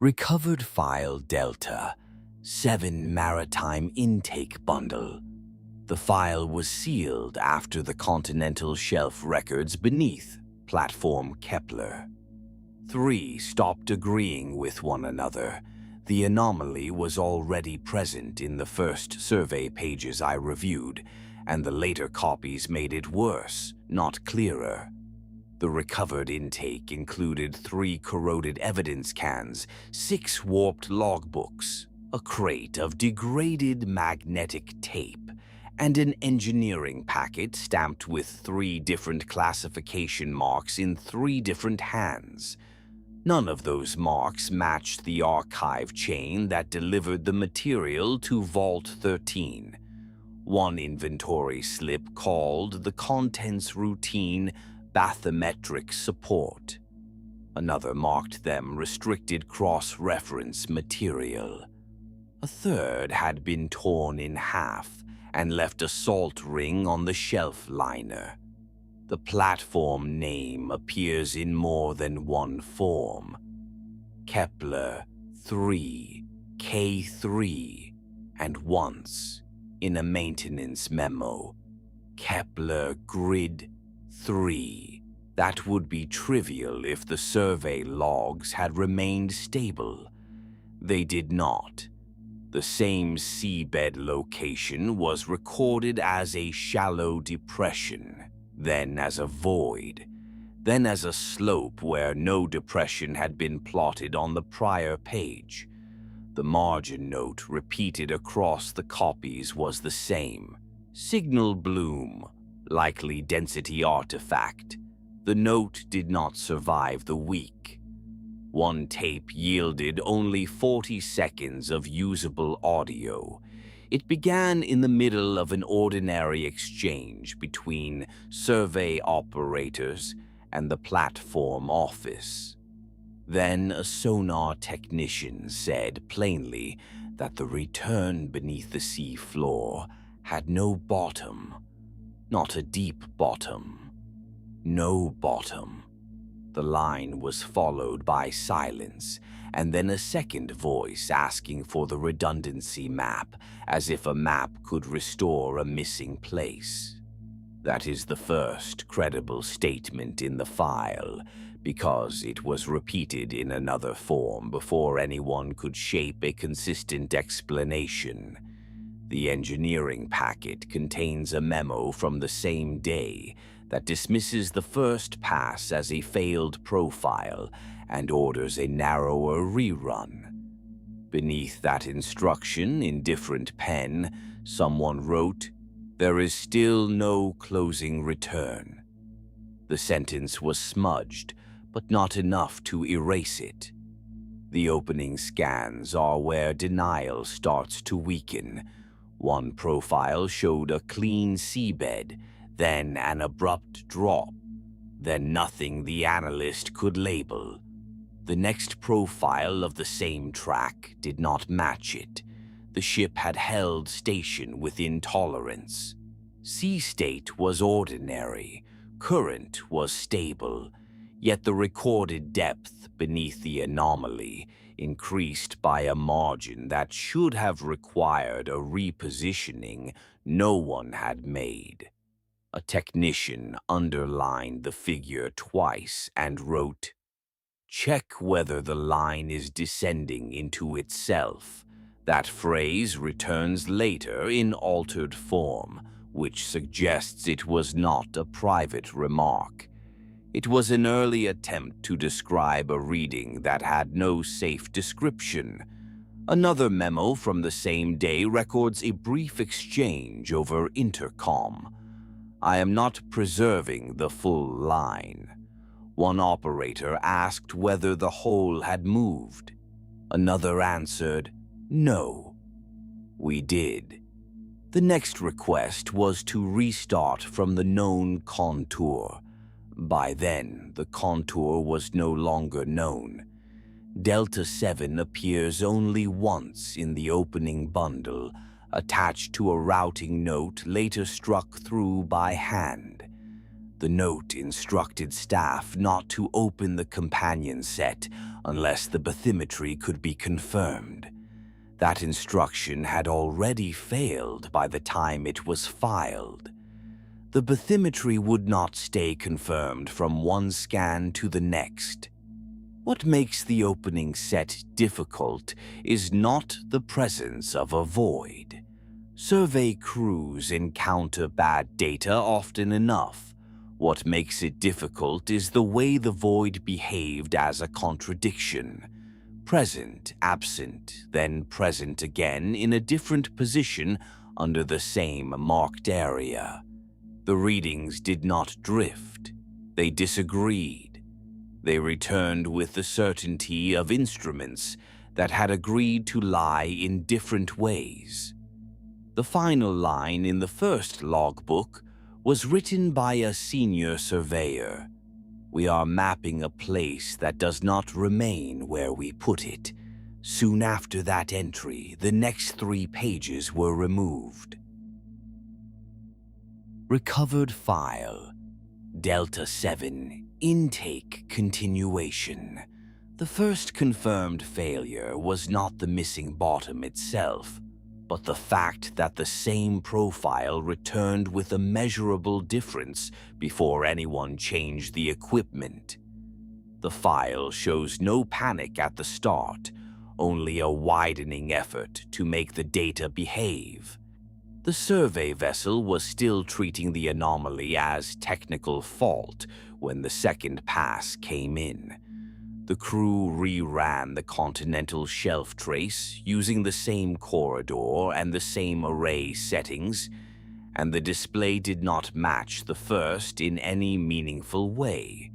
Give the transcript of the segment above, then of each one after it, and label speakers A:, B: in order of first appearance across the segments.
A: Recovered file Delta 7 maritime intake bundle. The file was sealed after the continental shelf records beneath platform Kepler. 3 stopped agreeing with one another. The anomaly was already present in the first survey pages I reviewed, and the later copies made it worse, not clearer. The recovered intake included 3 corroded evidence cans, 6 warped logbooks, a crate of degraded magnetic tape, and an engineering packet stamped with 3 different classification marks in 3 different hands. None of those marks matched the archive chain that delivered the material to Vault 13. One inventory slip called the contents routine bathymetric support. Another marked them restricted cross-reference material. A third had been torn in half and left a salt ring on the shelf liner. The platform name appears in more than one form: Kepler 3, K3, and once, in a maintenance memo, Kepler Grid 3. That would be trivial if the survey logs had remained stable. They did not. The same seabed location was recorded as a shallow depression, then as a void, then as a slope where no depression had been plotted on the prior page. The margin note repeated across the copies was the same: signal bloom, likely density artifact. The note did not survive the week. One tape yielded only 40 seconds of usable audio. It began in the middle of an ordinary exchange between survey operators and the platform office. Then a sonar technician said plainly that the return beneath the sea floor had no bottom. Not a deep bottom. No bottom. The line was followed by silence, and then a second voice asking for the redundancy map, as if a map could restore a missing place. That is the first credible statement in the file, because it was repeated in another form before anyone could shape a consistent explanation. The engineering packet contains a memo from the same day that dismisses the first pass as a failed profile and orders a narrower rerun. Beneath that instruction, in different pen, someone wrote, "There is still no closing return." The sentence was smudged, but not enough to erase it. The opening scans are where denial starts to weaken. One profile showed a clean seabed, then an abrupt drop, then nothing the analyst could label. The next profile of the same track did not match it. The ship had held station within tolerance. Sea state was ordinary, current was stable, yet the recorded depth beneath the anomaly increased by a margin that should have required a repositioning no one had made. A technician underlined the figure twice and wrote, "Check whether the line is descending into itself." That phrase returns later in altered form, which suggests it was not a private remark. It was an early attempt to describe a reading that had no safe description. Another memo from the same day records a brief exchange over intercom. "I am not preserving the full line." One operator asked whether the hole had moved. Another answered, "No." We did. The next request was to restart from the known contour. By then, the contour was no longer known. Delta 7 appears only once in the opening bundle, attached to a routing note later struck through by hand. The note instructed staff not to open the companion set unless the bathymetry could be confirmed. That instruction had already failed by the time it was filed. The bathymetry would not stay confirmed from one scan to the next. What makes the opening set difficult is not the presence of a void. Survey crews encounter bad data often enough. What makes it difficult is the way the void behaved as a contradiction. Present, absent, then present again in a different position under the same marked area. The readings did not drift. They disagreed. They returned with the certainty of instruments that had agreed to lie in different ways. The final line in the first logbook was written by a senior surveyor. "We are mapping a place that does not remain where we put it." Soon after that entry, the next 3 pages were removed. Recovered file. Delta 7, intake continuation. The first confirmed failure was not the missing bottom itself, but the fact that the same profile returned with a measurable difference before anyone changed the equipment. The file shows no panic at the start, only a widening effort to make the data behave. The survey vessel was still treating the anomaly as technical fault when the second pass came in. The crew reran the continental shelf trace using the same corridor and the same array settings, and the display did not match the first in any meaningful way.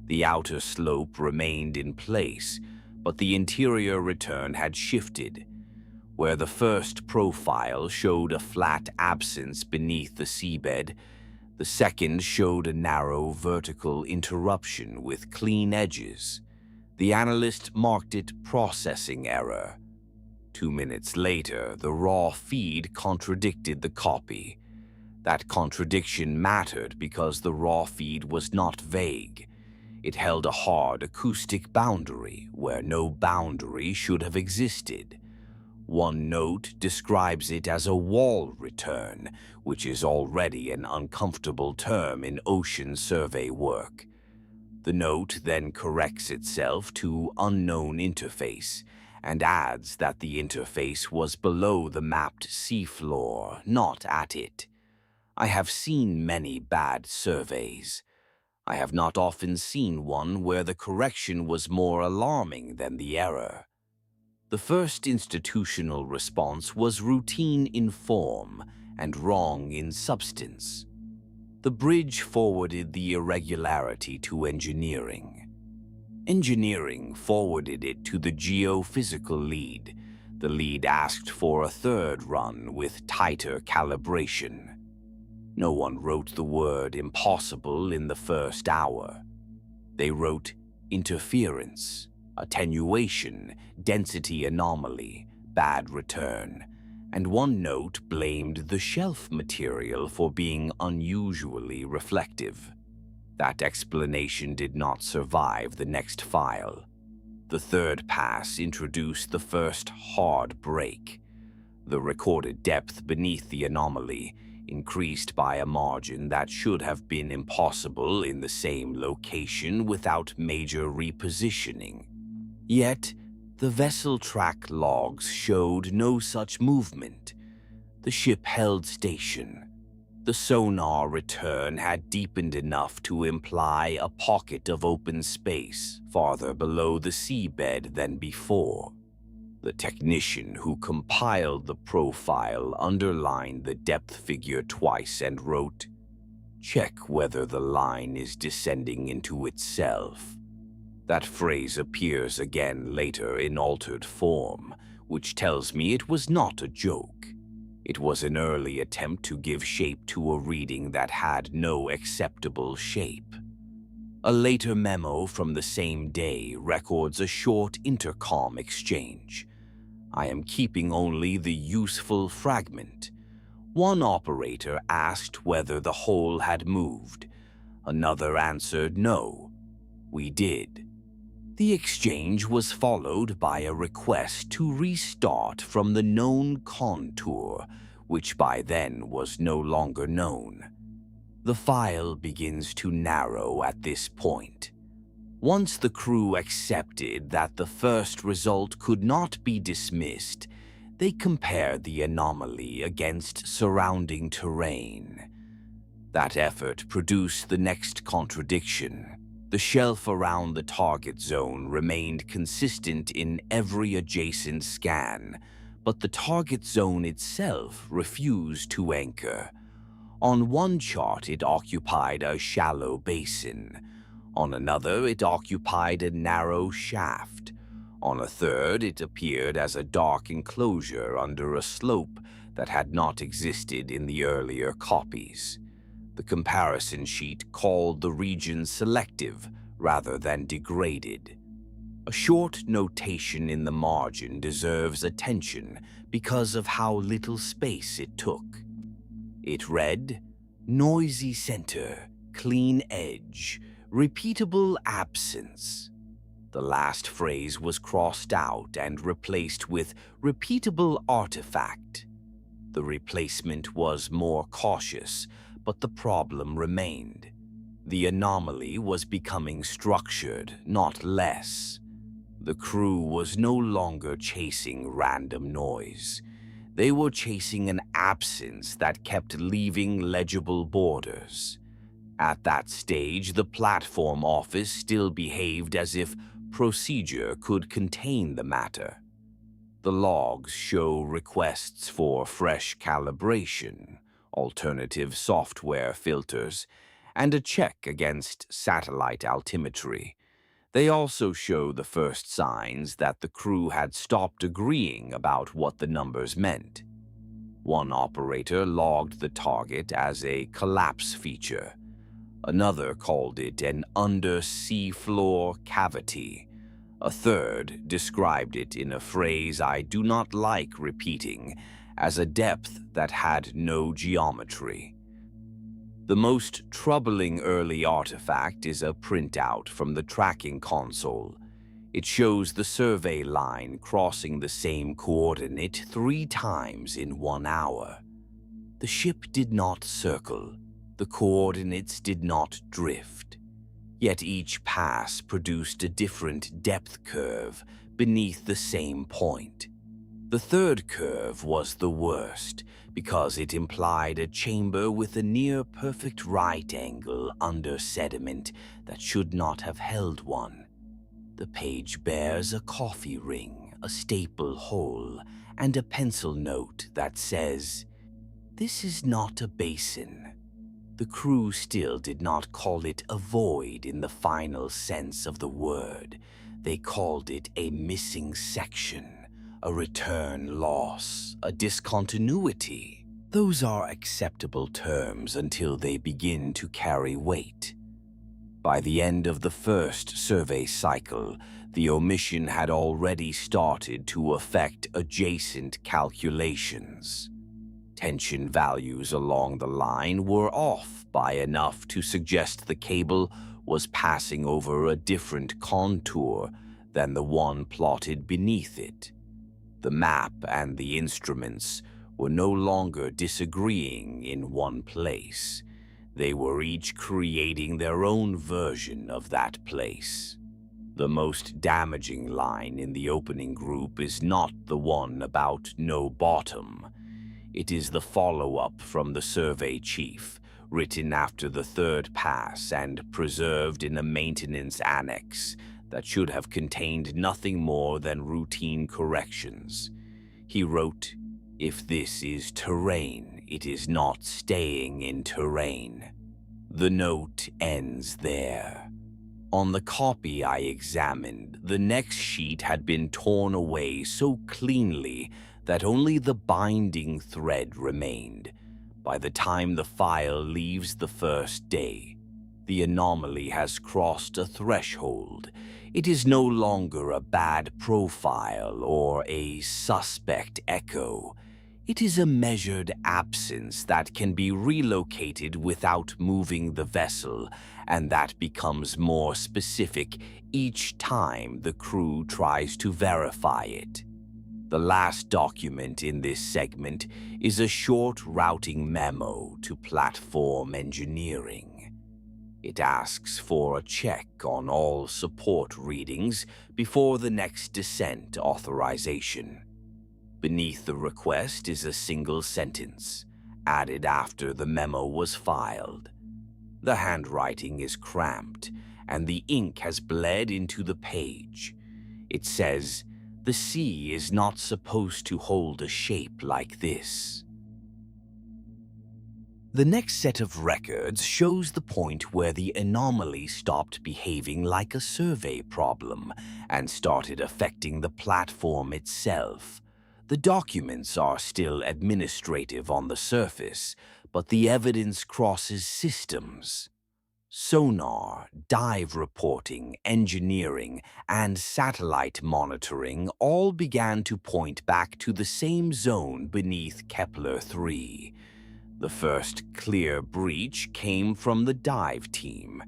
A: The outer slope remained in place, but the interior return had shifted. Where the first profile showed a flat absence beneath the seabed, the second showed a narrow vertical interruption with clean edges. The analyst marked it processing error. 2 minutes later, the raw feed contradicted the copy. That contradiction mattered because the raw feed was not vague. It held a hard acoustic boundary where no boundary should have existed. One note describes it as a wall return, which is already an uncomfortable term in ocean survey work. The note then corrects itself to unknown interface and adds that the interface was below the mapped seafloor, not at it. I have seen many bad surveys. I have not often seen one where the correction was more alarming than the error. The first institutional response was routine in form and wrong in substance. The bridge forwarded the irregularity to engineering. Engineering forwarded it to the geophysical lead. The lead asked for a third run with tighter calibration. No one wrote the word impossible in the first hour. They wrote interference, attenuation, density anomaly, bad return, and one note blamed the shelf material for being unusually reflective. That explanation did not survive the next file. The third pass introduced the first hard break. The recorded depth beneath the anomaly increased by a margin that should have been impossible in the same location without major repositioning. Yet, the vessel track logs showed no such movement. The ship held station. The sonar return had deepened enough to imply a pocket of open space farther below the seabed than before. The technician who compiled the profile underlined the depth figure twice and wrote, "Check whether the line is descending into itself." That phrase appears again later in altered form, which tells me it was not a joke. It was an early attempt to give shape to a reading that had no acceptable shape. A later memo from the same day records a short intercom exchange. I am keeping only the useful fragment. One operator asked whether the hole had moved. Another answered no. We did. The exchange was followed by a request to restart from the known contour, which by then was no longer known. The file begins to narrow at this point. Once the crew accepted that the first result could not be dismissed, they compared the anomaly against surrounding terrain. That effort produced the next contradiction. The shelf around the target zone remained consistent in every adjacent scan, but the target zone itself refused to anchor. On one chart, it occupied a shallow basin. On another, it occupied a narrow shaft. On a third, it appeared as a dark enclosure under a slope that had not existed in the earlier copies. The comparison sheet called the region selective rather than degraded. A short notation in the margin deserves attention because of how little space it took. It read, "Noisy center, clean edge, repeatable absence." The last phrase was crossed out and replaced with "repeatable artifact." The replacement was more cautious, but the problem remained. The anomaly was becoming structured, not less. The crew was no longer chasing random noise. They were chasing an absence that kept leaving legible borders. At that stage, the platform office still behaved as if procedure could contain the matter. The logs show requests for fresh calibration, alternative software filters, and a check against satellite altimetry. They also show the first signs that the crew had stopped agreeing about what the numbers meant. One operator logged the target as a collapse feature. Another called it an under-seafloor cavity. A third described it in a phrase I do not like repeating, as a depth that had no geometry. The most troubling early artifact is a printout from the tracking console. It shows the survey line crossing the same coordinate 3 times in 1 hour. The ship did not circle. The coordinates did not drift. Yet each pass produced a different depth curve beneath the same point. The third curve was the worst because it implied a chamber with a near-perfect right angle under sediment that should not have held one. The page bears a coffee ring, a staple hole, and a pencil note that says, "This is not a basin." The crew still did not call it a void in the final sense of the word. They called it a missing section, a return loss, a discontinuity. Those are acceptable terms until they begin to carry weight. By the end of the first survey cycle, the omission had already started to affect adjacent calculations. Tension values along the line were off by enough to suggest the cable was passing over a different contour than the one plotted beneath it. The map and the instruments were no longer disagreeing in one place. They were each creating their own version of that place. The most damaging line in the opening group is not the one about no bottom. It is the follow-up from the survey chief, written after the third pass and preserved in a maintenance annex that should have contained nothing more than routine corrections. He wrote, "If this is terrain, it is not staying in terrain." The note ends there. On the copy I examined, the next sheet had been torn away so cleanly that only the binding thread remained. By the time the file leaves the first day, the anomaly has crossed a threshold. It is no longer a bad profile or a suspect echo. It is a measured absence that can be relocated without moving the vessel, and that becomes more specific each time the crew tries to verify it. The last document in this segment is a short routing memo to platform engineering. It asks for a check on all support readings before the next descent authorization. Beneath the request is a single sentence, added after the memo was filed. The handwriting is cramped, and the ink has bled into the page. It says, "The sea is not supposed to hold a shape like this." The next set of records shows the point where the anomaly stopped behaving like a survey problem and started affecting the platform itself. The documents are still administrative on the surface, but the evidence crosses systems. Sonar, dive reporting, engineering, and satellite monitoring all began to point back to the same zone beneath Kepler Three. The first clear breach came from the dive team.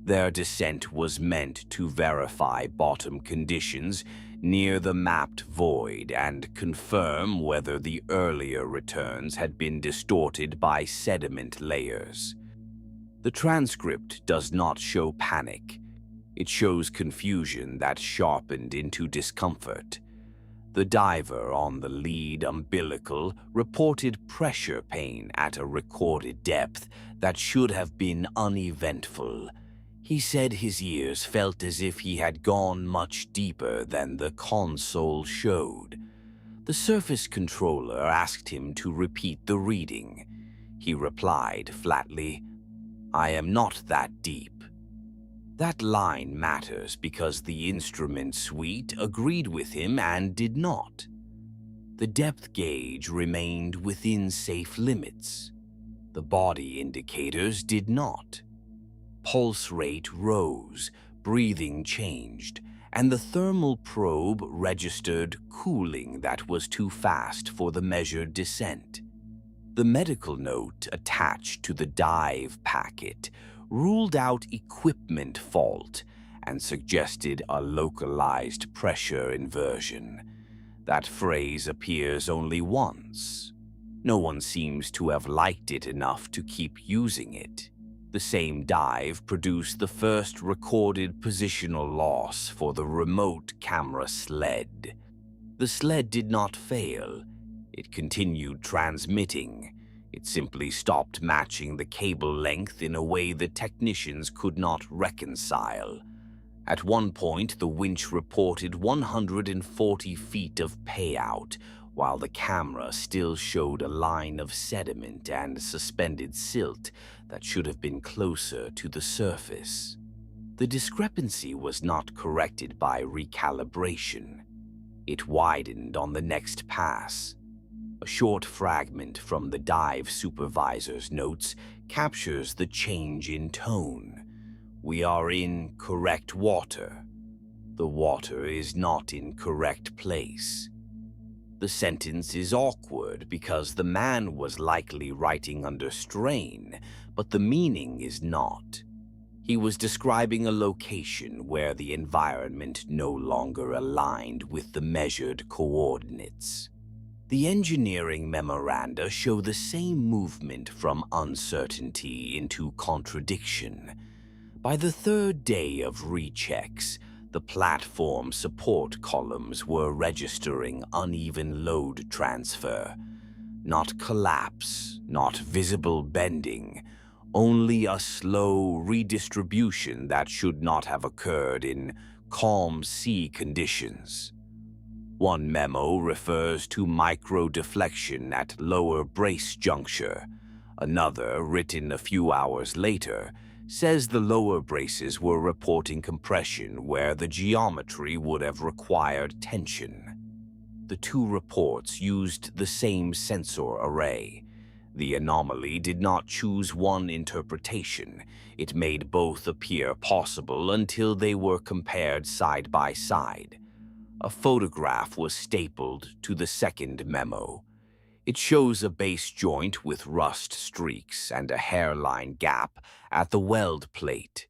A: Their descent was meant to verify bottom conditions near the mapped void and confirm whether the earlier returns had been distorted by sediment layers. The transcript does not show panic. It shows confusion that sharpened into discomfort. The diver on the lead umbilical reported pressure pain at a recorded depth that should have been uneventful. He said his ears felt as if he had gone much deeper than the console showed. The surface controller asked him to repeat the reading. He replied flatly, "I am not that deep." That line matters because the instrument suite agreed with him and did not. The depth gauge remained within safe limits. The body indicators did not. Pulse rate rose, breathing changed, and the thermal probe registered cooling that was too fast for the measured descent. The medical note attached to the dive packet ruled out equipment fault and suggested a localized pressure inversion. That phrase appears only once. No one seems to have liked it enough to keep using it. The same dive produced the first recorded positional loss for the remote camera sled. The sled did not fail. It continued transmitting. It simply stopped matching the cable length in a way the technicians could not reconcile. At one point, the winch reported 140 feet of payout, while the camera still showed a line of sediment and suspended silt that should have been closer to the surface. The discrepancy was not corrected by recalibration. It widened on the next pass. A short fragment from the dive supervisor's notes captures the change in tone. "We are in correct water. The water is not in correct place." The sentence is awkward because the man was likely writing under strain, but the meaning is not. He was describing a location where the environment no longer aligned with the measured coordinates. The engineering memoranda show the same movement from uncertainty into contradiction. By the third day of rechecks, the platform support columns were registering uneven load transfer. Not collapse, not visible bending, only a slow redistribution that should not have occurred in calm sea conditions. One memo refers to micro-deflection at lower brace juncture. Another, written a few hours later, says the lower braces were reporting compression where the geometry would have required tension. The two reports used the same sensor array. The anomaly did not choose one interpretation. It made both appear possible until they were compared side by side. A photograph was stapled to the second memo. It shows a base joint with rust streaks and a hairline gap at the weld plate.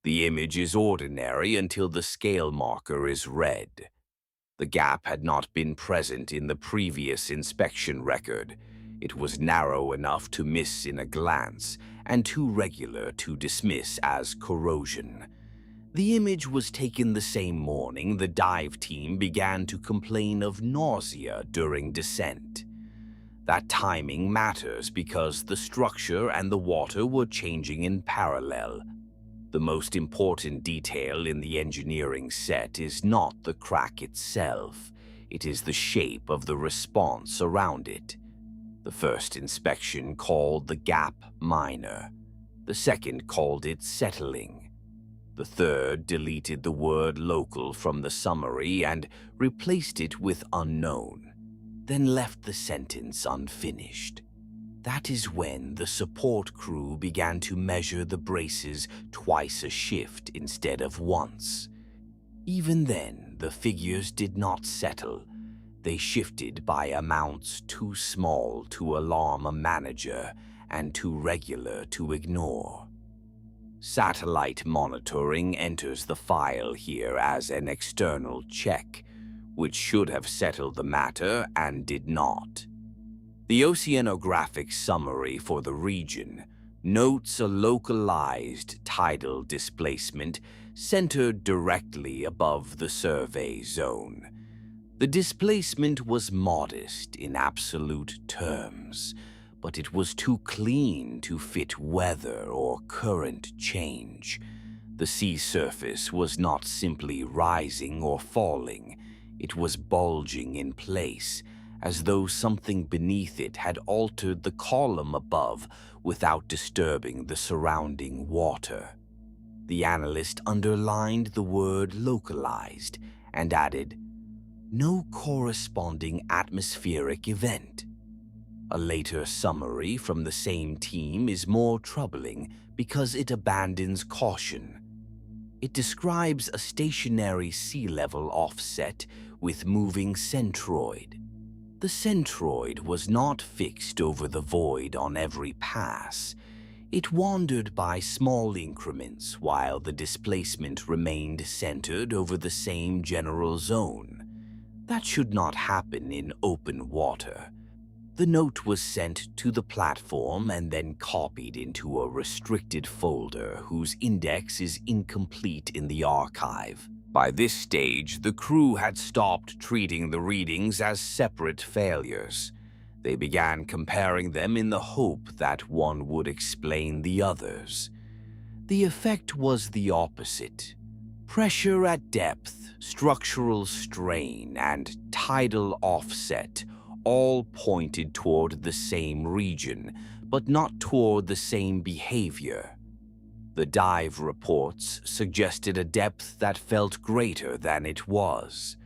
A: The image is ordinary until the scale marker is red. The gap had not been present in the previous inspection record. It was narrow enough to miss in a glance and too regular to dismiss as corrosion. The image was taken the same morning the dive team began to complain of nausea during descent. That timing matters because the structure and the water were changing in parallel. The most important detail in the engineering set is not the crack itself, it is the shape of the response around it. The first inspection called the gap minor. The second called it settling. The third deleted the word local from the summary and replaced it with unknown, then left the sentence unfinished. That is when the support crew began to measure the braces twice a shift instead of once. Even then, the figures did not settle. They shifted by amounts too small to alarm a manager and too regular to ignore. Satellite monitoring enters the file here as an external check, which should have settled the matter and did not. The oceanographic summary for the region notes a localized tidal displacement centered directly above the survey zone. The displacement was modest in absolute terms, but it was too clean to fit weather or current change. The sea surface was not simply rising or falling, it was bulging in place, as though something beneath it had altered the column above without disturbing the surrounding water. The analyst underlined the word localized and added, "No corresponding atmospheric event." A later summary from the same team is more troubling because it abandons caution. It describes a stationary sea level offset with moving centroid. The centroid was not fixed over the void on every pass. It wandered by small increments while the displacement remained centered over the same general zone. That should not happen in open water. The note was sent to the platform and then copied into a restricted folder whose index is incomplete in the archive. By this stage, the crew had stopped treating the readings as separate failures. They began comparing them in the hope that one would explain the others. The effect was the opposite. Pressure at depth, structural strain, and tidal offset all pointed toward the same region, but not toward the same behavior. The dive reports suggested a depth that felt greater than it was.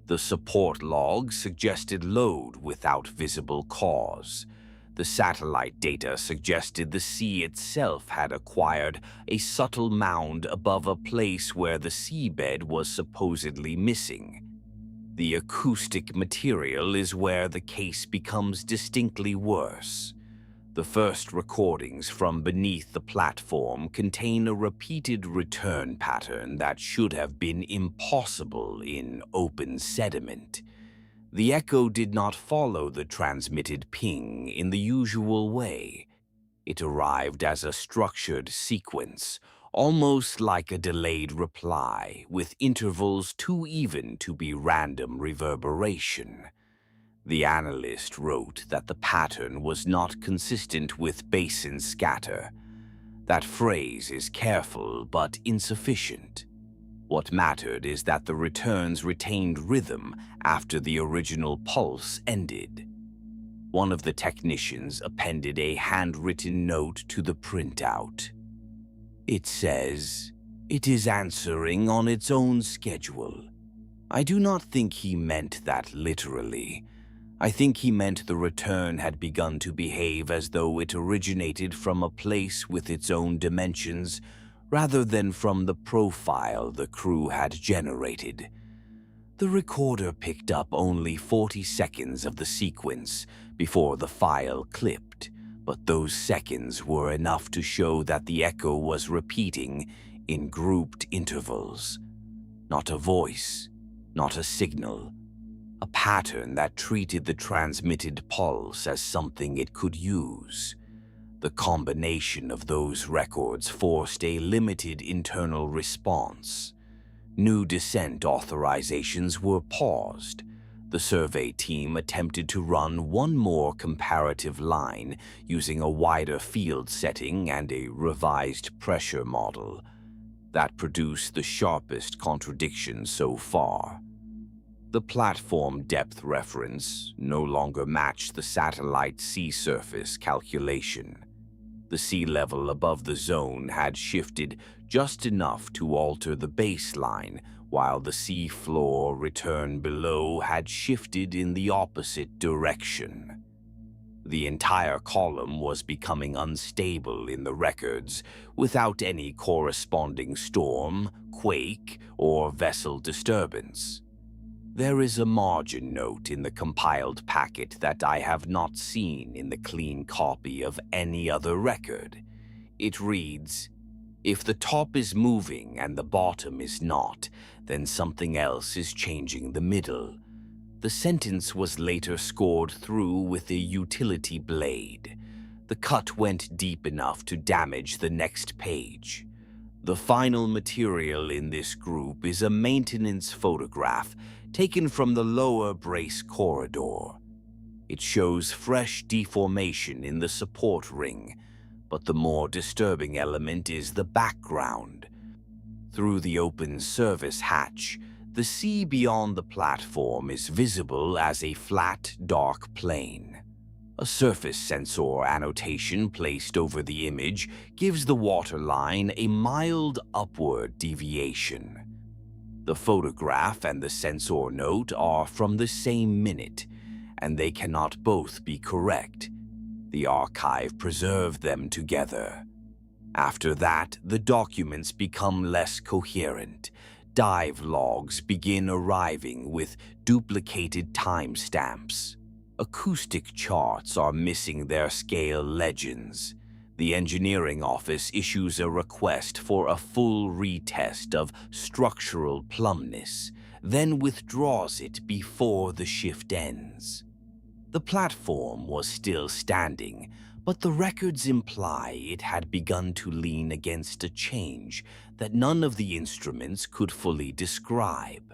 A: The support logs suggested load without visible cause. The satellite data suggested the sea itself had acquired a subtle mound above a place where the seabed was supposedly missing. The acoustic material is where the case becomes distinctly worse. The first recordings from beneath the platform contain a repeated return pattern that should have been impossible in open sediment. The echo did not follow the transmitted ping in the usual way. It arrived as a structured sequence, almost like a delayed reply, with intervals too even to be random reverberation. The analyst wrote that the pattern was not consistent with basin scatter. That phrase is careful but insufficient. What mattered is that the returns retained rhythm after the original pulse ended. One of the technicians appended a handwritten note to the printout. It says, "It is answering on its own schedule." I do not think he meant that literally. I think he meant the return had begun to behave as though it originated from a place with its own dimensions, rather than from the profile the crew had generated. The recorder picked up only 40 seconds of the sequence before the file clipped, but those seconds were enough to show that the echo was repeating in grouped intervals. Not a voice, not a signal, a pattern that treated the transmitted pulse as something it could use. The combination of those records forced a limited internal response. New descent authorizations were paused. The survey team attempted to run one more comparative line using a wider field setting and a revised pressure model. That produced the sharpest contradiction so far. The platform depth reference no longer matched the satellite sea surface calculation. The sea level above the zone had shifted just enough to alter the baseline, while the sea floor return below had shifted in the opposite direction. The entire column was becoming unstable in the records, without any corresponding storm, quake, or vessel disturbance. There is a margin note in the compiled packet that I have not seen in the clean copy of any other record. It reads, "If the top is moving and the bottom is not, then something else is changing the middle." The sentence was later scored through with a utility blade. The cut went deep enough to damage the next page. The final material in this group is a maintenance photograph taken from the lower brace corridor. It shows fresh deformation in the support ring, but the more disturbing element is the background. Through the open service hatch, the sea beyond the platform is visible as a flat, dark plane. A surface sensor annotation placed over the image gives the waterline a mild upward deviation. The photograph and the sensor note are from the same minute, and they cannot both be correct. The archive preserved them together. After that, the documents become less coherent. Dive logs begin arriving with duplicated timestamps. Acoustic charts are missing their scale legends. The engineering office issues a request for a full retest of structural plumbness, then withdraws it before the shift ends. The platform was still standing, but the records imply it had begun to lean against a change that none of the instruments could fully describe.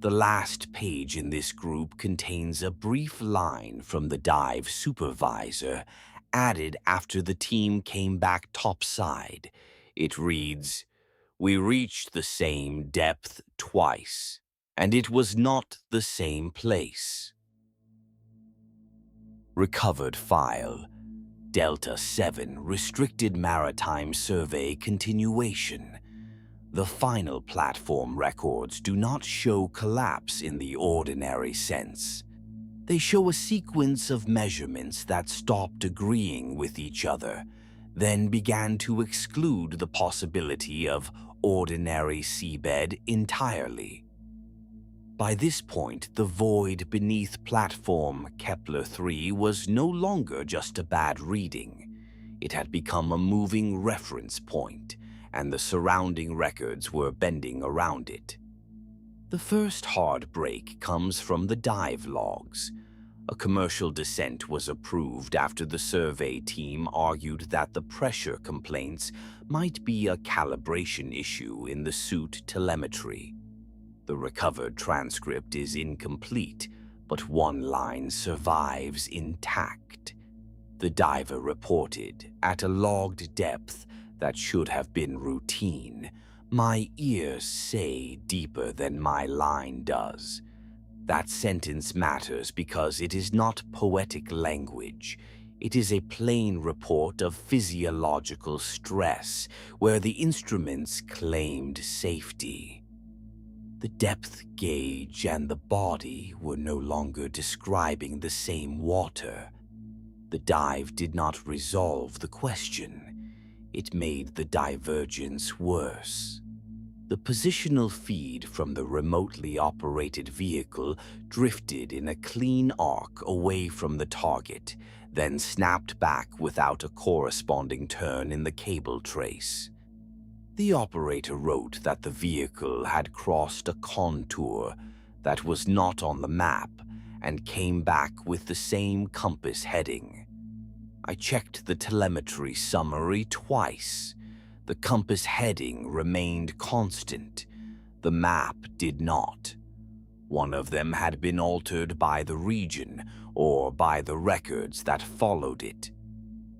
A: The last page in this group contains a brief line from the dive supervisor, added after the team came back topside. It reads, "We reached the same depth twice, and it was not the same place." Recovered file. Delta 7 Restricted Maritime Survey Continuation. The final platform records do not show collapse in the ordinary sense. They show a sequence of measurements that stopped agreeing with each other, then began to exclude the possibility of ordinary seabed entirely. By this point, the void beneath platform Kepler 3 was no longer just a bad reading. It had become a moving reference point, and the surrounding records were bending around it. The first hard break comes from the dive logs. A commercial descent was approved after the survey team argued that the pressure complaints might be a calibration issue in the suit telemetry. The recovered transcript is incomplete, but one line survives intact. The diver reported, at a logged depth that should have been routine, "My ears say deeper than my line does." That sentence matters because it is not poetic language. It is a plain report of physiological stress, where the instruments claimed safety. The depth gauge and the body were no longer describing the same water. The dive did not resolve the question. It made the divergence worse. The positional feed from the remotely operated vehicle drifted in a clean arc away from the target, then snapped back without a corresponding turn in the cable trace. The operator wrote that the vehicle had crossed a contour that was not on the map and came back with the same compass heading. I checked the telemetry summary twice. The compass heading remained constant. The map did not. One of them had been altered by the region or by the records that followed it.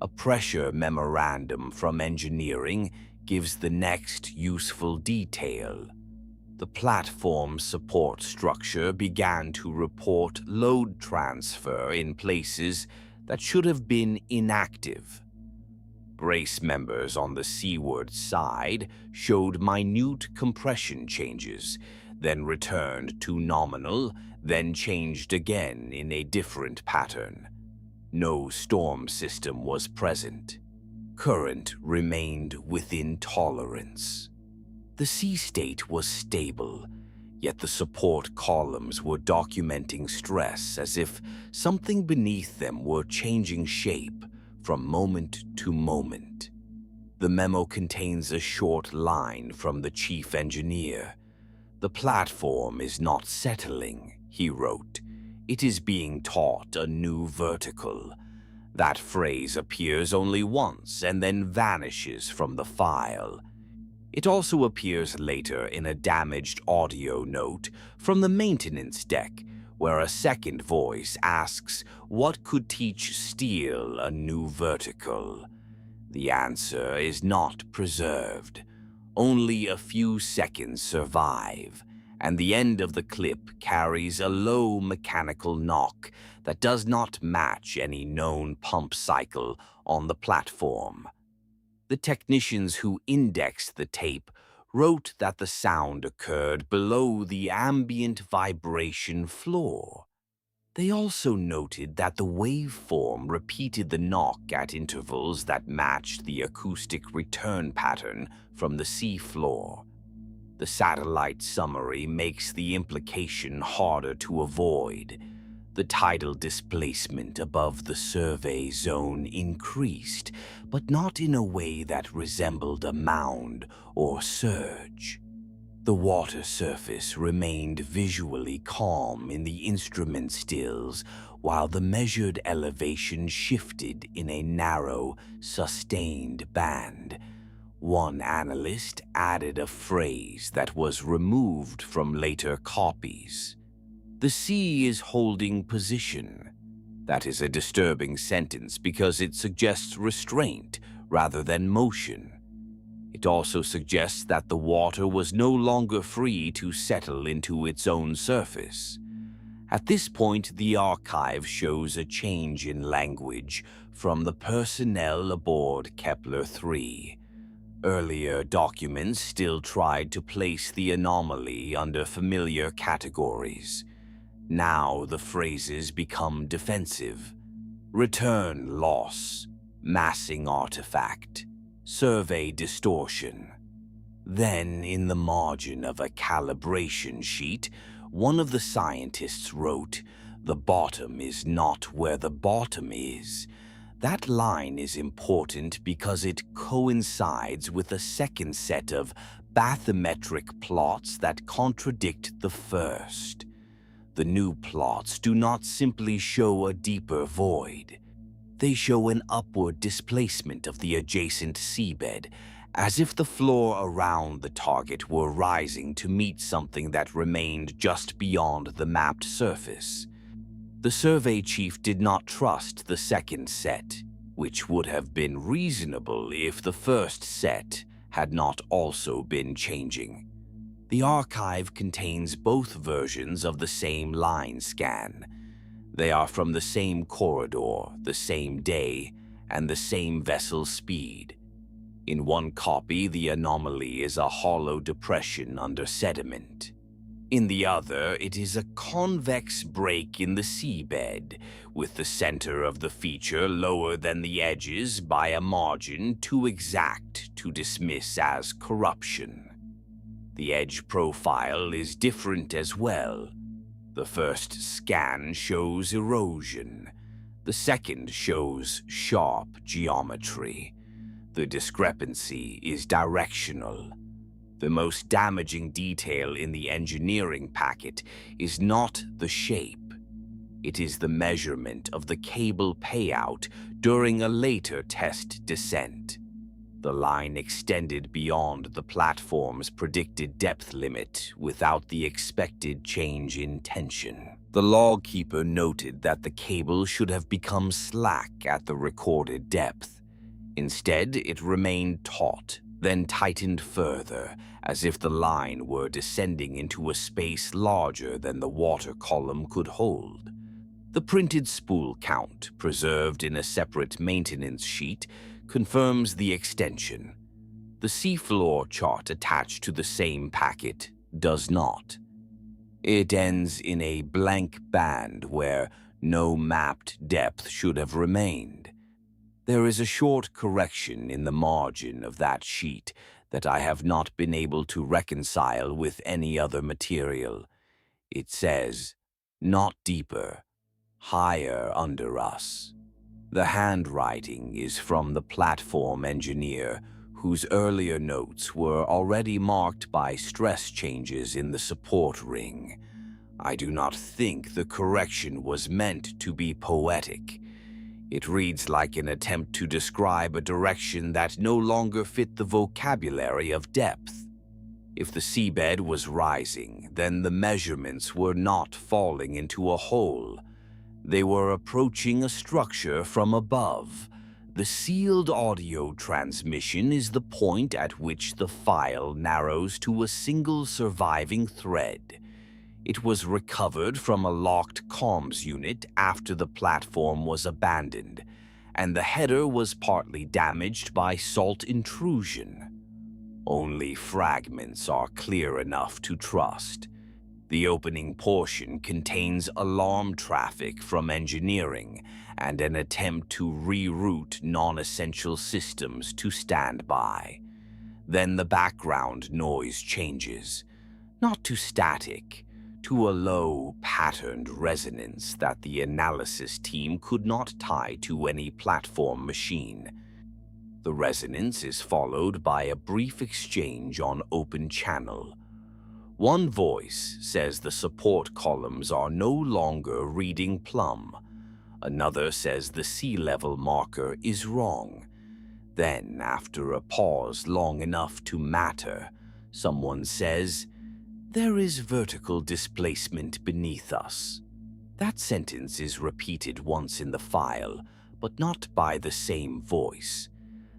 A: A pressure memorandum from engineering gives the next useful detail. The platform support structure began to report load transfer in places that should have been inactive. Brace members on the seaward side showed minute compression changes, then returned to nominal, then changed again in a different pattern. No storm system was present. Current remained within tolerance. The sea state was stable, yet the support columns were documenting stress as if something beneath them were changing shape from moment to moment. The memo contains a short line from the chief engineer. "The platform is not settling," he wrote. "It is being taught a new vertical." That phrase appears only once and then vanishes from the file. It also appears later in a damaged audio note from the maintenance deck, where a second voice asks what could teach steel a new vertical. The answer is not preserved. Only a few seconds survive, and the end of the clip carries a low mechanical knock that does not match any known pump cycle on the platform. The technicians who indexed the tape wrote that the sound occurred below the ambient vibration floor. They also noted that the waveform repeated the knock at intervals that matched the acoustic return pattern from the seafloor. The satellite summary makes the implication harder to avoid. The tidal displacement above the survey zone increased, but not in a way that resembled a mound or surge. The water surface remained visually calm in the instrument stills, while the measured elevation shifted in a narrow, sustained band. One analyst added a phrase that was removed from later copies. "The sea is holding position." That is a disturbing sentence because it suggests restraint rather than motion. It also suggests that the water was no longer free to settle into its own surface. At this point, the archive shows a change in language from the personnel aboard Kepler Three. Earlier documents still tried to place the anomaly under familiar categories. Now the phrases become defensive. Return loss, massing artifact, survey distortion. Then, in the margin of a calibration sheet, one of the scientists wrote, "The bottom is not where the bottom is." That line is important because it coincides with a second set of bathymetric plots that contradict the first. The new plots do not simply show a deeper void. They show an upward displacement of the adjacent seabed, as if the floor around the target were rising to meet something that remained just beyond the mapped surface. The survey chief did not trust the second set, which would have been reasonable if the first set had not also been changing. The archive contains both versions of the same line scan. They are from the same corridor, the same day, and the same vessel speed. In one copy, the anomaly is a hollow depression under sediment. In the other, it is a convex break in the seabed, with the center of the feature lower than the edges by a margin too exact to dismiss as corruption. The edge profile is different as well. The first scan shows erosion. The second shows sharp geometry. The discrepancy is directional. The most damaging detail in the engineering packet is not the shape. It is the measurement of the cable payout during a later test descent. The line extended beyond the platform's predicted depth limit without the expected change in tension. The logkeeper noted that the cable should have become slack at the recorded depth. Instead, it remained taut, then tightened further, as if the line were descending into a space larger than the water column could hold. The printed spool count, preserved in a separate maintenance sheet, confirms the extension. The seafloor chart attached to the same packet does not. It ends in a blank band where no mapped depth should have remained. There is a short correction in the margin of that sheet that I have not been able to reconcile with any other material. It says, "Not deeper, higher under us." The handwriting is from the platform engineer, whose earlier notes were already marked by stress changes in the support ring. I do not think the correction was meant to be poetic. It reads like an attempt to describe a direction that no longer fit the vocabulary of depth. If the seabed was rising, then the measurements were not falling into a hole. They were approaching a structure from above. The sealed audio transmission is the point at which the file narrows to a single surviving thread. It was recovered from a locked comms unit after the platform was abandoned, and the header was partly damaged by salt intrusion. Only fragments are clear enough to trust. The opening portion contains alarm traffic from engineering and an attempt to reroute non-essential systems to standby. Then the background noise changes, not to static, to a low, patterned resonance that the analysis team could not tie to any platform machine. The resonance is followed by a brief exchange on open channel. One voice says the support columns are no longer reading plumb. Another says the sea level marker is wrong. Then, after a pause long enough to matter, someone says, "There is vertical displacement beneath us." That sentence is repeated once in the file, but not by the same voice.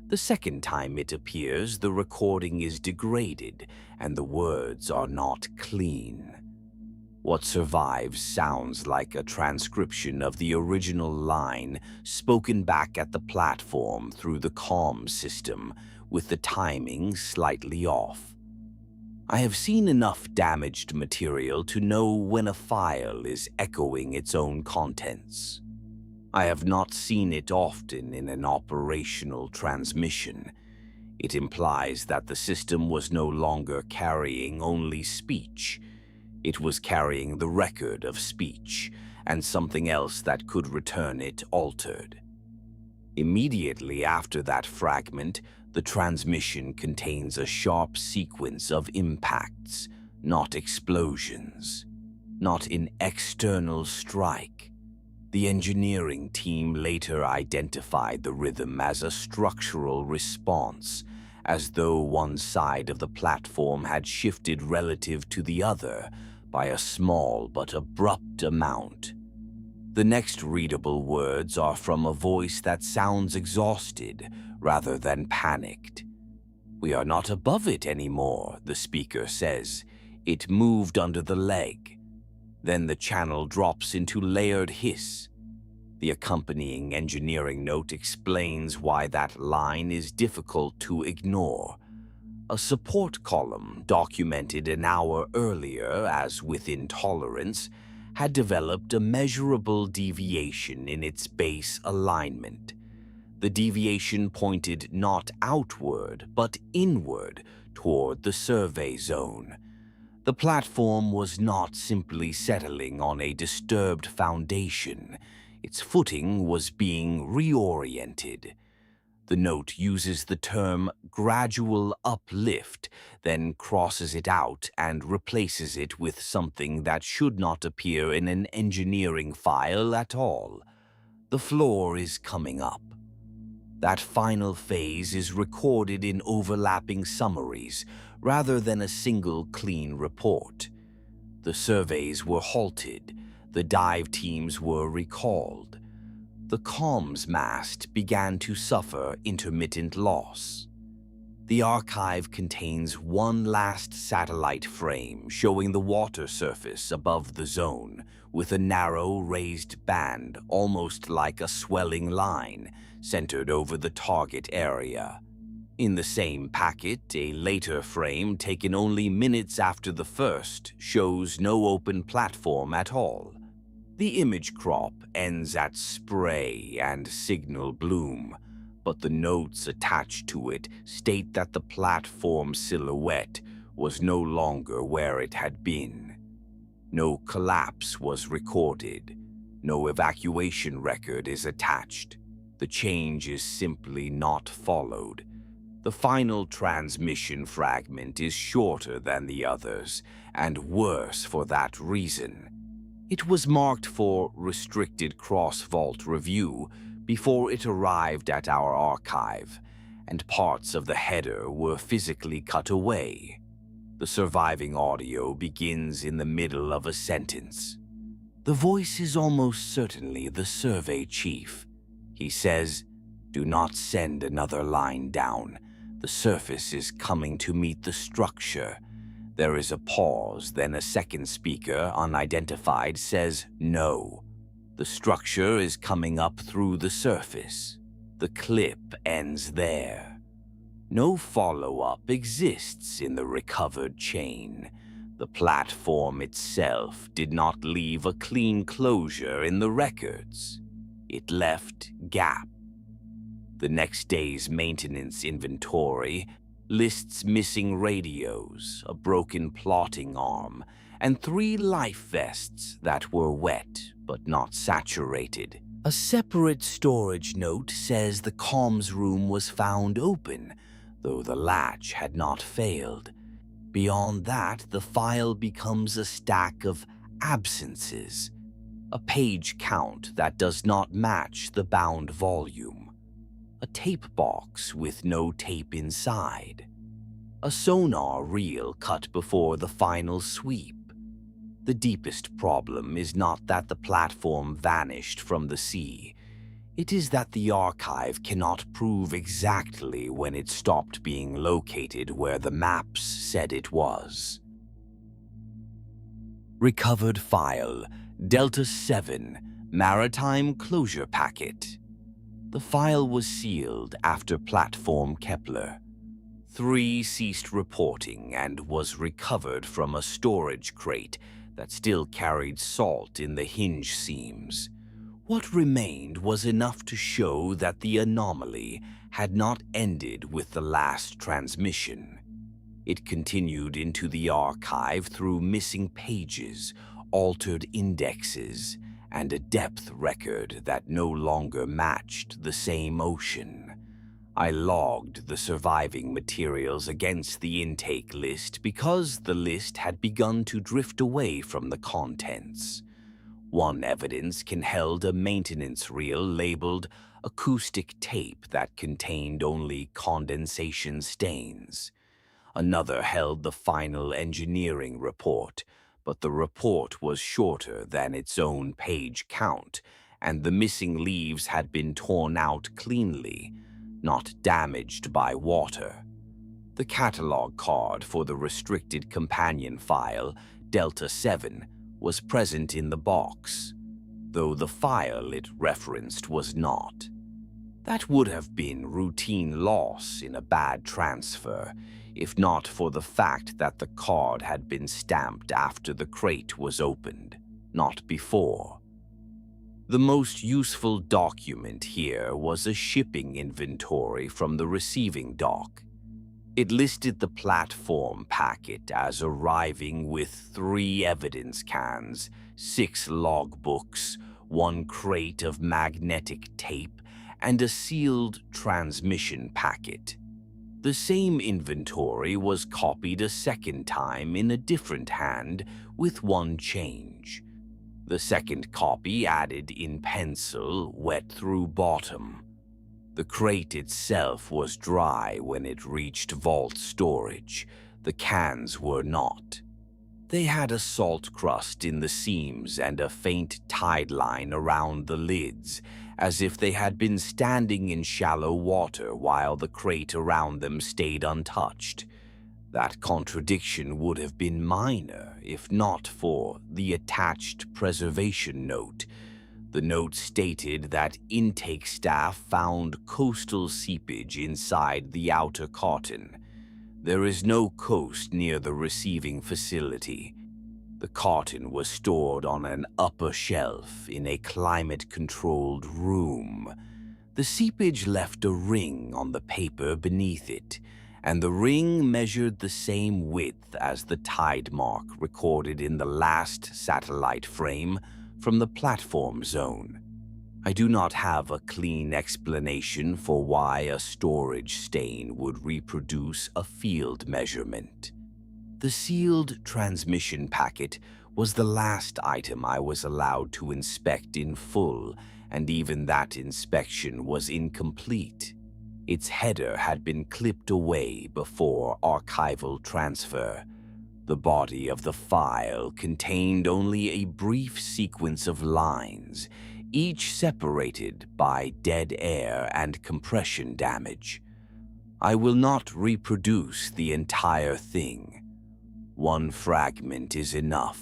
A: The second time it appears, the recording is degraded and the words are not clean. What survives sounds like a transcription of the original line spoken back at the platform through the comm system, with the timing slightly off. I have seen enough damaged material to know when a file is echoing its own contents. I have not seen it often in an operational transmission. It implies that the system was no longer carrying only speech. It was carrying the record of speech and something else that could return it altered. Immediately after that fragment, the transmission contains a sharp sequence of impacts, not explosions, not an external strike. The engineering team later identified the rhythm as a structural response, as though one side of the platform had shifted relative to the other by a small but abrupt amount. The next readable words are from a voice that sounds exhausted rather than panicked. "We are not above it anymore," the speaker says. "It moved under the leg." Then the channel drops into layered hiss. The accompanying engineering note explains why that line is difficult to ignore. A support column, documented an hour earlier as within tolerance, had developed a measurable deviation in its base alignment. The deviation pointed not outward, but inward, toward the survey zone. The platform was not simply settling on a disturbed foundation. Its footing was being reoriented. The note uses the term gradual uplift, then crosses it out and replaces it with something that should not appear in an engineering file at all. The floor is coming up. That final phase is recorded in overlapping summaries rather than a single clean report. The surveys were halted. The dive teams were recalled. The comms mast began to suffer intermittent loss. The archive contains one last satellite frame showing the water surface above the zone, with a narrow raised band, almost like a swelling line, centered over the target area. In the same packet, a later frame taken only minutes after the first shows no open platform at all. The image crop ends at spray and signal bloom, but the notes attached to it state that the platform silhouette was no longer where it had been. No collapse was recorded. No evacuation record is attached. The change is simply not followed. The final transmission fragment is shorter than the others, and worse for that reason. It was marked for restricted cross-vault review before it arrived at our archive, and parts of the header were physically cut away. The surviving audio begins in the middle of a sentence. The voice is almost certainly the survey chief. He says, "Do not send another line down. The surface is coming to meet the structure." There is a pause, then a second speaker, unidentified, says, "No. The structure is coming up through the surface." The clip ends there. No follow-up exists in the recovered chain. The platform itself did not leave a clean closure in the records. It left gap. The next day's maintenance inventory lists missing radios, a broken plotting arm, and 3 life vests that were wet but not saturated. A separate storage note says the comms room was found open, though the latch had not failed. Beyond that, the file becomes a stack of absences, a page count that does not match the bound volume. A tape box with no tape inside. A sonar reel cut before the final sweep. The deepest problem is not that the platform vanished from the sea. It is that the archive cannot prove exactly when it stopped being located where the maps said it was. Recovered file, Delta 7, Maritime Closure Packet. The file was sealed after platform Kepler. 3 ceased reporting and was recovered from a storage crate that still carried salt in the hinge seams. What remained was enough to show that the anomaly had not ended with the last transmission. It continued into the archive through missing pages, altered indexes, and a depth record that no longer matched the same ocean. I logged the surviving materials against the intake list because the list had begun to drift away from the contents. One evidence held a maintenance reel labeled acoustic tape that contained only condensation stains. Another held the final engineering report, but the report was shorter than its own page count, and the missing leaves had been torn out cleanly, not damaged by water. The catalog card for the restricted companion file, Delta 7, was present in the box, though the file it referenced was not. That would have been routine loss in a bad transfer, if not for the fact that the card had been stamped after the crate was opened, not before. The most useful document here was a shipping inventory from the receiving dock. It listed the platform packet as arriving with 3 evidence cans, 6 logbooks, 1 crate of magnetic tape, and a sealed transmission packet. The same inventory was copied a second time in a different hand with 1 change. The second copy added in pencil, wet through bottom. The crate itself was dry when it reached vault storage. The cans were not. They had a salt crust in the seams and a faint tide line around the lids, as if they had been standing in shallow water while the crate around them stayed untouched. That contradiction would have been minor if not for the attached preservation note. The note stated that intake staff found coastal seepage inside the outer carton. There is no coast near the receiving facility. The carton was stored on an upper shelf in a climate-controlled room. The seepage left a ring on the paper beneath it, and the ring measured the same width as the tide mark recorded in the last satellite frame from the platform zone. I do not have a clean explanation for why a storage stain would reproduce a field measurement. The sealed transmission packet was the last item I was allowed to inspect in full, and even that inspection was incomplete. Its header had been clipped away before archival transfer. The body of the file contained only a brief sequence of lines, each separated by dead air and compression damage. I will not reproduce the entire thing. 1 fragment is enough.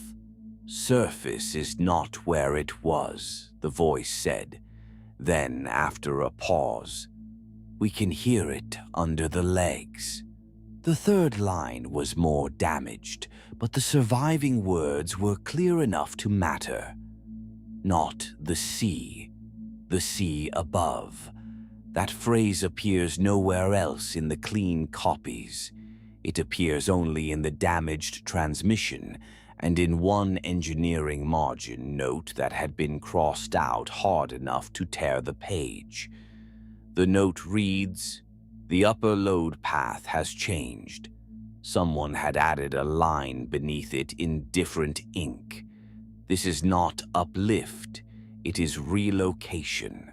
A: Surface is not where it was, the voice said. Then, after a pause, we can hear it under the legs. The third line was more damaged, but the surviving words were clear enough to matter. Not the sea above. That phrase appears nowhere else in the clean copies. It appears only in the damaged transmission and in 1 engineering margin note that had been crossed out hard enough to tear the page. The note reads, "The upper load path has changed." Someone had added a line beneath it in different ink. This is not uplift, it is relocation.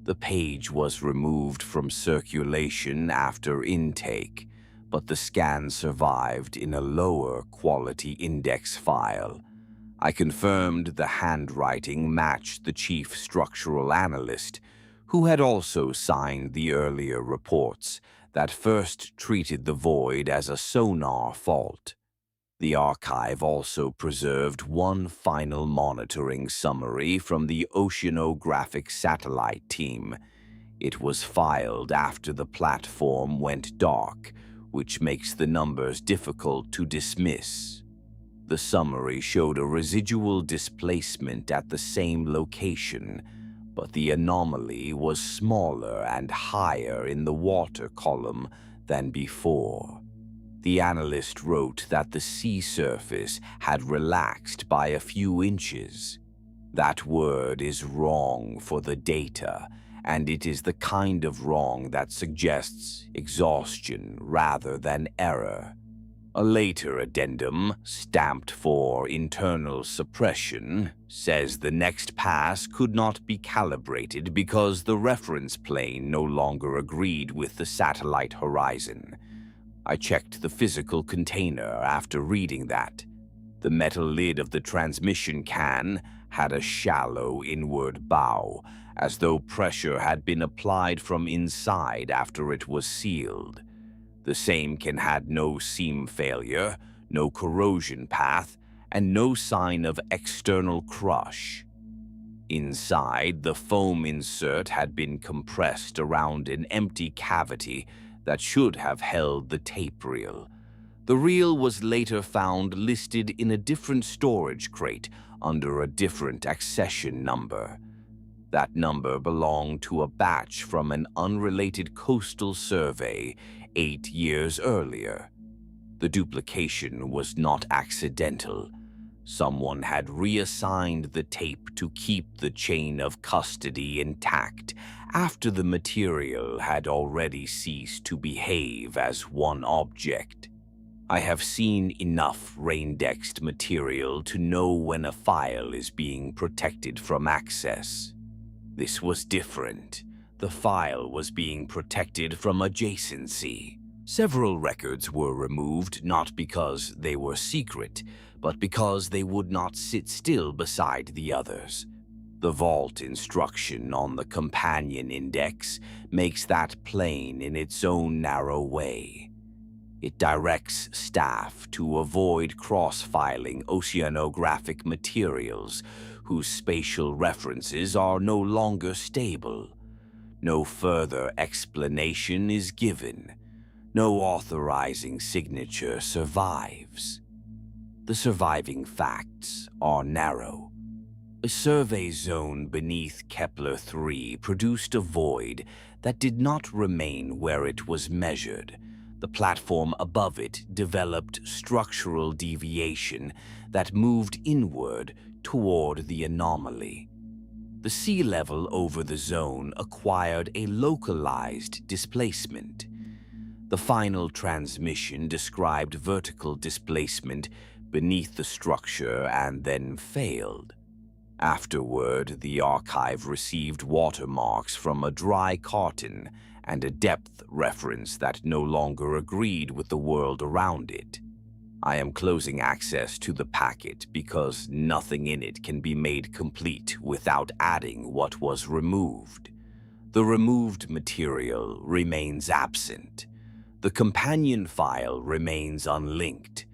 A: The page was removed from circulation after intake, but the scan survived in a lower quality index file. I confirmed the handwriting matched the chief structural analyst, who had also signed the earlier reports that first treated the void as a sonar fault. The archive also preserved 1 final monitoring summary from the oceanographic satellite team. It was filed after the platform went dark, which makes the numbers difficult to dismiss. The summary showed a residual displacement at the same location, but the anomaly was smaller and higher in the water column than before. The analyst wrote that the sea surface had relaxed by a few inches. That word is wrong for the data, and it is the kind of wrong that suggests exhaustion rather than error. A later addendum, stamped for internal suppression, says the next pass could not be calibrated because the reference plane no longer agreed with the satellite horizon. I checked the physical container after reading that. The metal lid of the transmission can had a shallow inward bow, as though pressure had been applied from inside after it was sealed. The same can had no seam failure, no corrosion path, and no sign of external crush. Inside, the foam insert had been compressed around an empty cavity that should have held the tape reel. The reel was later found listed in a different storage crate under a different accession number. That number belonged to a batch from an unrelated coastal survey, 8 years earlier. The duplication was not accidental. Someone had reassigned the tape to keep the chain of custody intact after the material had already ceased to behave as one object. I have seen enough raindexed material to know when a file is being protected from access. This was different. The file was being protected from adjacency. Several records were removed not because they were secret, but because they would not sit still beside the others. The vault instruction on the companion index makes that plain in its own narrow way. It directs staff to avoid cross-filing oceanographic materials whose spatial references are no longer stable. No further explanation is given. No authorizing signature survives. The surviving facts are narrow. A survey zone beneath Kepler Three produced a void that did not remain where it was measured. The platform above it developed structural deviation that moved inward toward the anomaly. The sea level over the zone acquired a localized displacement. The final transmission described vertical displacement beneath the structure and then failed. Afterward, the archive received watermarks from a dry carton and a depth reference that no longer agreed with the world around it. I am closing access to the packet because nothing in it can be made complete without adding what was removed. The removed material remains absent. The companion file remains unlinked.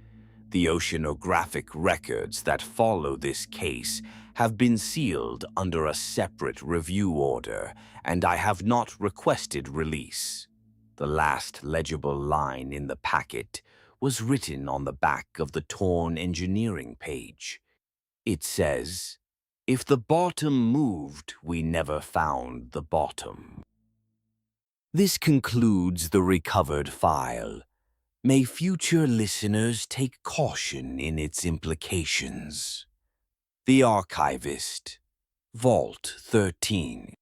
A: The oceanographic records that follow this case have been sealed under a separate review order, and I have not requested release. The last legible line in the packet was written on the back of the torn engineering page. It says, "If the bottom moved, we never found the bottom." This concludes the recovered file. May future listeners take caution in its implications. The Archivist, Vault 13.